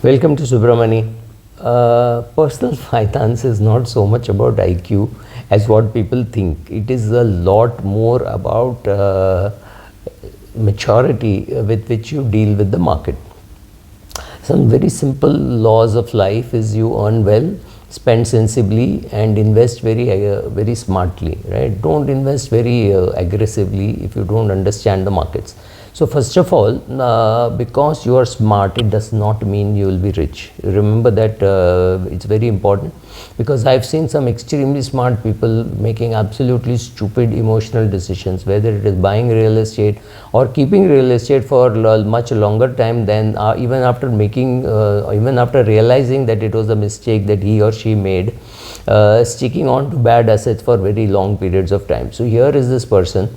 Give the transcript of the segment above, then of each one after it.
Welcome to Subramani. Personal finance is not so much about IQ as what people think. It is a lot more about maturity with which you deal with the market. Some very simple laws of life is you earn well, spend sensibly, and invest very smartly. Right? Don't invest very aggressively if you don't understand the markets. So first of all, because you are smart, it does not mean you will be rich. Remember that it's very important, because I've seen some extremely smart people making absolutely stupid emotional decisions, whether it is buying real estate or keeping real estate for a much longer time than even after realizing that it was a mistake that he or she made, sticking on to bad assets for very long periods of time. So here is this person.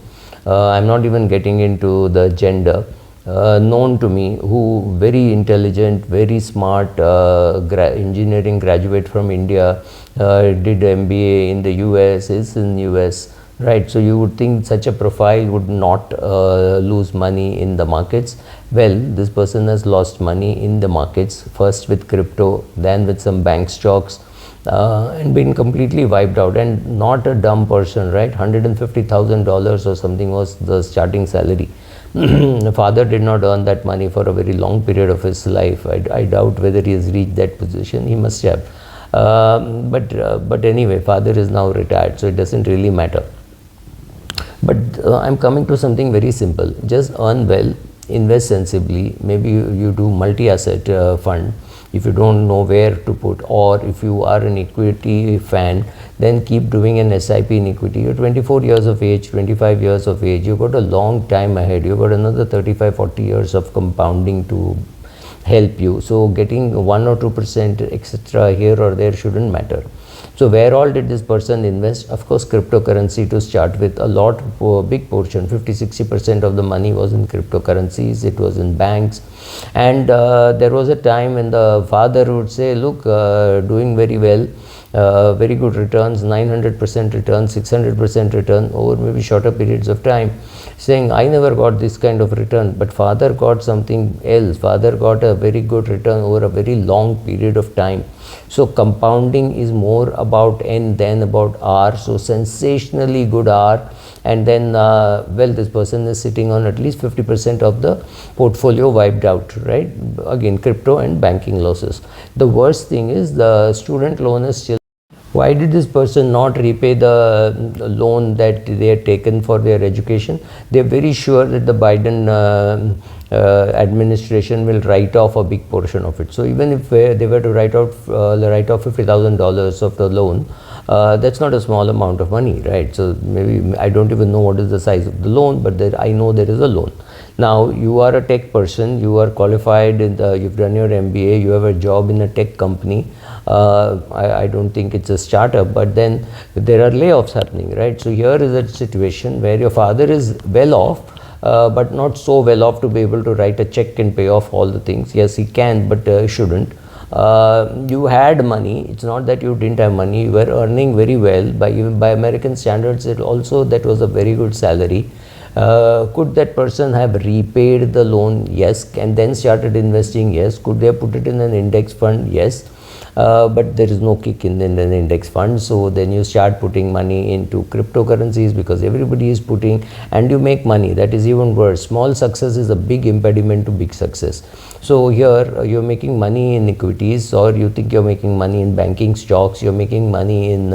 I'm not even getting into the gender, known to me, who very intelligent, very smart, engineering graduate from India, did MBA in the US, is in US, right? So you would think such a profile would not lose money in the markets. Well, this person has lost money in the markets, first with crypto, then with some bank stocks, and been completely wiped out. And not a dumb person, right? $150,000 or something was the starting salary. The father did not earn that money for a very long period of his life. I doubt whether he has reached that position. He must have. But anyway, father is now retired, so it doesn't really matter. But I'm coming to something very simple. Just earn well, invest sensibly. Maybe you do multi-asset fund if you don't know where to put, or if you are an equity fan, then keep doing an SIP in equity. You're 24 years of age, 25 years of age, you've got a long time ahead. You've got another 35-40 years of compounding to help you. So getting 1 or 2% etc. here or there shouldn't matter. So where all did this person invest? Of course, cryptocurrency to start with. A big portion, 50-60% of the money was in cryptocurrencies. It was in banks. And there was a time when the father would say, look, doing very well, very good returns, 900% return, 600% return over maybe shorter periods of time, saying, I never got this kind of return, but father got something else. Father got a very good return over a very long period of time. So compounding is more about N than about R. So sensationally good R. And then, well, this person is sitting on at least 50% of the portfolio wiped out, right? Again, crypto and banking losses. The worst thing is the student loan is still. Why did this person not repay the loan that they had taken for their education? They're very sure that the Biden administration will write off a big portion of it. So even if they were to write off $50,000 of the loan, that's not a small amount of money, right? So maybe I don't even know what is the size of the loan, but I know there is a loan. Now you are a tech person, you are qualified you've done your MBA, you have a job in a tech company. I don't think it's a startup, but then there are layoffs happening, right? So here is a situation where your father is well off, but not so well off to be able to write a check and pay off all the things. Yes, he can, but shouldn't. You had money. It's not that you didn't have money. You were earning very well by American standards. That was a very good salary. Could that person have repaid the loan? Yes. And then started investing? Yes. Could they have put it in an index fund? Yes. But there is no kick in an index fund. So then you start putting money into cryptocurrencies because everybody is putting, and you make money. That is even worse. Small success is a big impediment to big success. So here you're making money in equities, or you think you're making money in banking stocks, you're making money in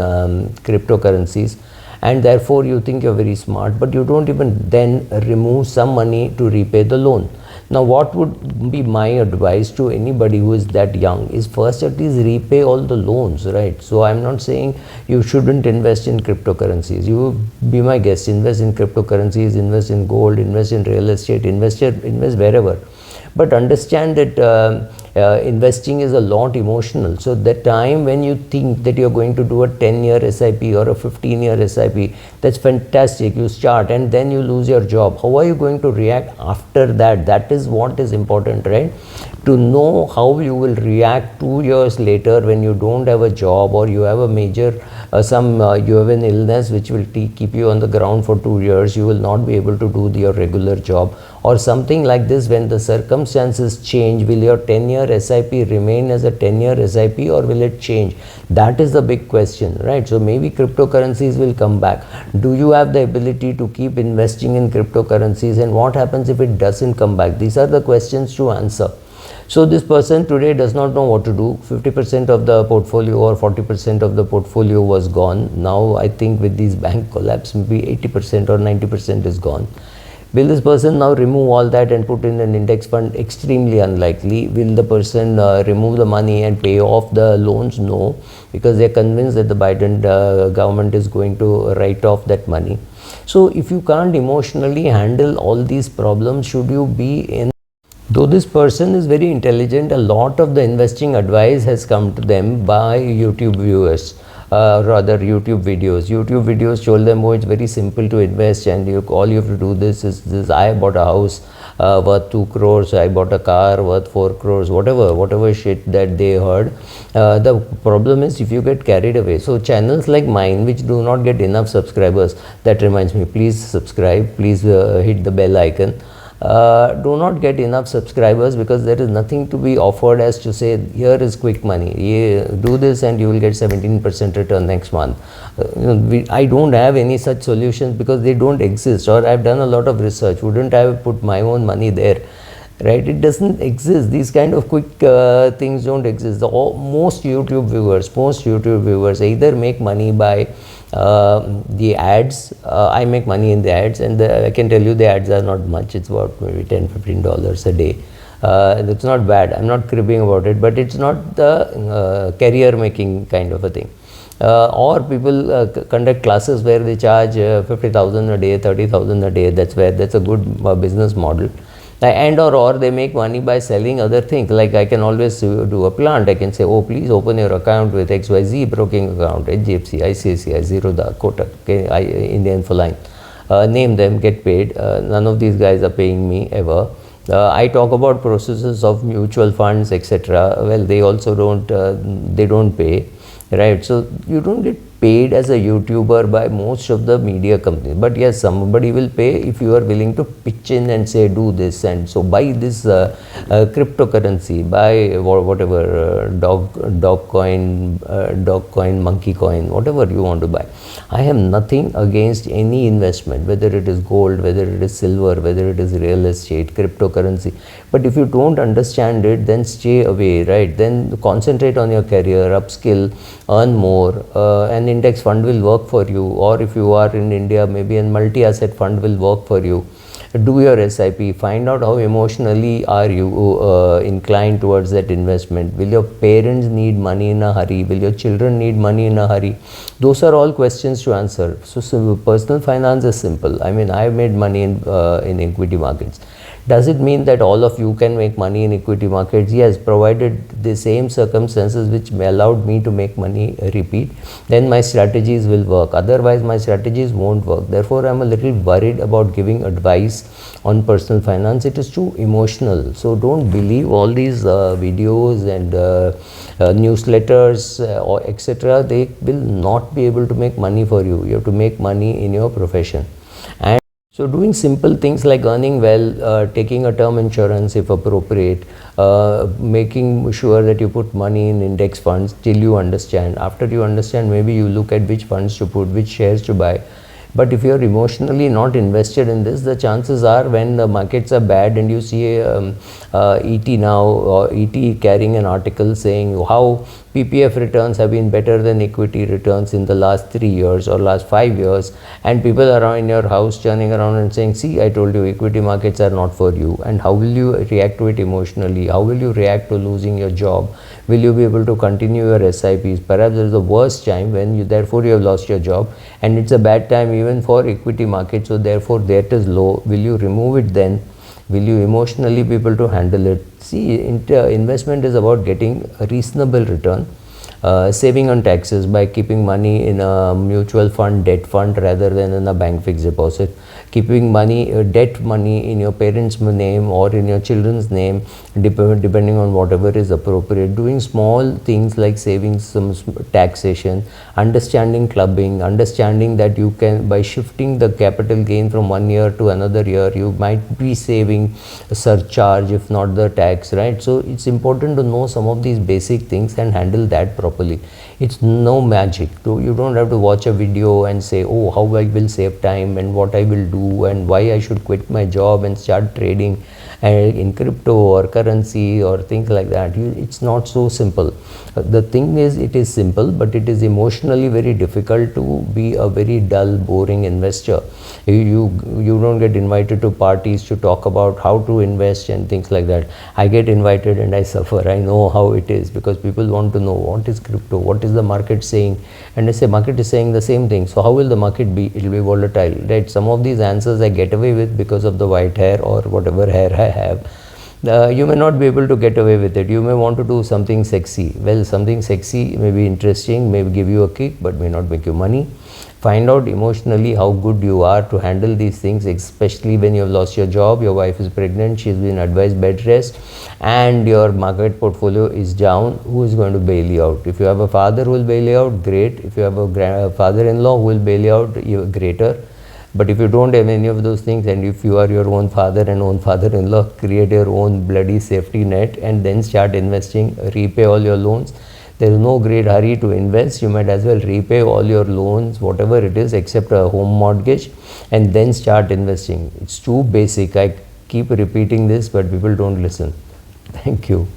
cryptocurrencies, and therefore you think you're very smart, but you don't even then remove some money to repay the loan. Now, what would be my advice to anybody who is that young is first at least repay all the loans, right? So I'm not saying you shouldn't invest in cryptocurrencies. You be my guest, invest in cryptocurrencies, invest in gold, invest in real estate, invest wherever. But understand that investing is a lot emotional. So the time when you think that you're going to do a 10-year SIP or a 15-year SIP, that's fantastic. You start and then you lose your job. How are you going to react after that? That is what is important, right? To know how you will react 2 years later when you don't have a job, or you have a major, you have an illness which will keep you on the ground for 2 years. You will not be able to do your regular job. or something like this. When the circumstances change, will your 10-year SIP remain as a 10-year SIP, or will it change? That is the big question, right? So maybe cryptocurrencies will come back. Do you have the ability to keep investing in cryptocurrencies, and what happens if it doesn't come back? These are the questions to answer. So this person today does not know what to do. 50% of the portfolio or 40% of the portfolio was gone. Now I think with these bank collapse, maybe 80% or 90% is gone. Will this person now remove all that and put in an index fund? Extremely unlikely. Will the person remove the money and pay off the loans? No, because they are convinced that the Biden government is going to write off that money. So if you can't emotionally handle all these problems, should you be in? Though this person is very intelligent, a lot of the investing advice has come to them by YouTube viewers, rather YouTube videos. YouTube videos told them, oh, it's very simple to invest, and all you have to do this is this. I bought a house worth 2 crores, I bought a car worth 4 crores, whatever shit that they heard. The problem is if you get carried away. So channels like mine, which do not get enough subscribers, that reminds me, please subscribe, please hit the bell icon. Do not get enough subscribers because there is nothing to be offered as to say, here is quick money, do this and you will get 17% return next month. I don't have any such solutions because they don't exist, or I've done a lot of research. Wouldn't I have put my own money there? Right? It doesn't exist. These kind of quick things don't exist. Most YouTube viewers either make money by the ads. I make money in the ads, and I can tell you the ads are not much. It's about maybe $10-15 a day. It's not bad. I'm not cribbing about it, but it's not the career making kind of a thing. Or people conduct classes where they charge 50,000 a day, 30,000 a day. That's a good business model. And or they make money by selling other things. Like I can always do a plant. I can say, oh, please open your account with XYZ broking account, HDFC, ICICI, Zerodha, Kotak, Indian Flying. Name them, get paid. None of these guys are paying me ever. I talk about processes of mutual funds, etc. Well, they also don't pay, right? So you don't get paid as a YouTuber by most of the media companies, but yes, somebody will pay if you are willing to pitch in and say, do this, and so buy this cryptocurrency, buy whatever dog coin, monkey coin, whatever you want to buy. I have nothing against any investment, whether it is gold, whether it is silver, whether it is real estate, cryptocurrency. But if you don't understand it, then stay away, right? Then concentrate on your career, upskill, earn more. An index fund will work for you, or if you are in India, maybe a multi-asset fund will work for you. Do your SIP, find out how emotionally are you inclined towards that investment. Will your parents need money in a hurry? Will your children need money in a hurry? Those are all questions to answer. So personal finance is simple. I mean, I have made money in equity markets. Does it mean that all of you can make money in equity markets? Yes, provided the same circumstances which allowed me to make money repeat, then my strategies will work. Otherwise, my strategies won't work. Therefore, I'm a little worried about giving advice on personal finance. It is too emotional. So don't believe all these videos and newsletters or etc. They will not be able to make money for you. You have to make money in your profession. And so doing simple things like earning well, taking a term insurance if appropriate, making sure that you put money in index funds till you understand. After you understand, maybe you look at which funds to put, which shares to buy. But if you are emotionally not invested in this, the chances are when the markets are bad and you see ET now, or ET carrying an article saying how PPF returns have been better than equity returns in the last 3 years or last 5 years, and people around in your house turning around and saying, see, I told you equity markets are not for you. And how will you react to it emotionally? How will you react to losing your job? Will you be able to continue your SIPs? Perhaps it is the worst time when you have lost your job, and it's a bad time even for equity market, so therefore debt is low. Will you remove it then? Will you emotionally be able to handle it? See, investment is about getting a reasonable return, saving on taxes by keeping money in a mutual fund, debt fund rather than in a bank fixed deposit, keeping money, debt money in your parents' name or in your children's name, depending on whatever is appropriate. Doing small things like saving some taxation, understanding clubbing, understanding that you can, by shifting the capital gain from one year to another year, you might be saving a surcharge if not the tax, right? So it's important to know some of these basic things and handle that properly. It's no magic. You don't have to watch a video and say, oh, how I will save time and what I will do and why I should quit my job and start trading in crypto or currency or things like that. It's not so simple. The thing is, it is simple, but it is emotionally very difficult to be a very dull, boring investor. You don't get invited to parties to talk about how to invest and things like that. I get invited and I suffer. I know how it is, because people want to know what is crypto, what is the market saying, and I say market is saying the same thing. So how will the market be? It will be volatile, right? Some of these answers I get away with because of the white hair or whatever hair I have. You may not be able to get away with it. You may want to do something sexy. Well, something sexy may be interesting, may give you a kick, but may not make you money. Find out emotionally how good you are to handle these things, especially when you have lost your job, your wife is pregnant, she's been advised bed rest, and your market portfolio is down. Who is going to bail you out? If you have a father who will bail you out, great. If you have a father-in-law who will bail you out, you're greater. But if you don't have any of those things, and if you are your own father and own father-in-law, create your own bloody safety net and then start investing, repay all your loans. There is no great hurry to invest. You might as well repay all your loans, whatever it is, except a home mortgage, and then start investing. It's too basic. I keep repeating this, but people don't listen. Thank you.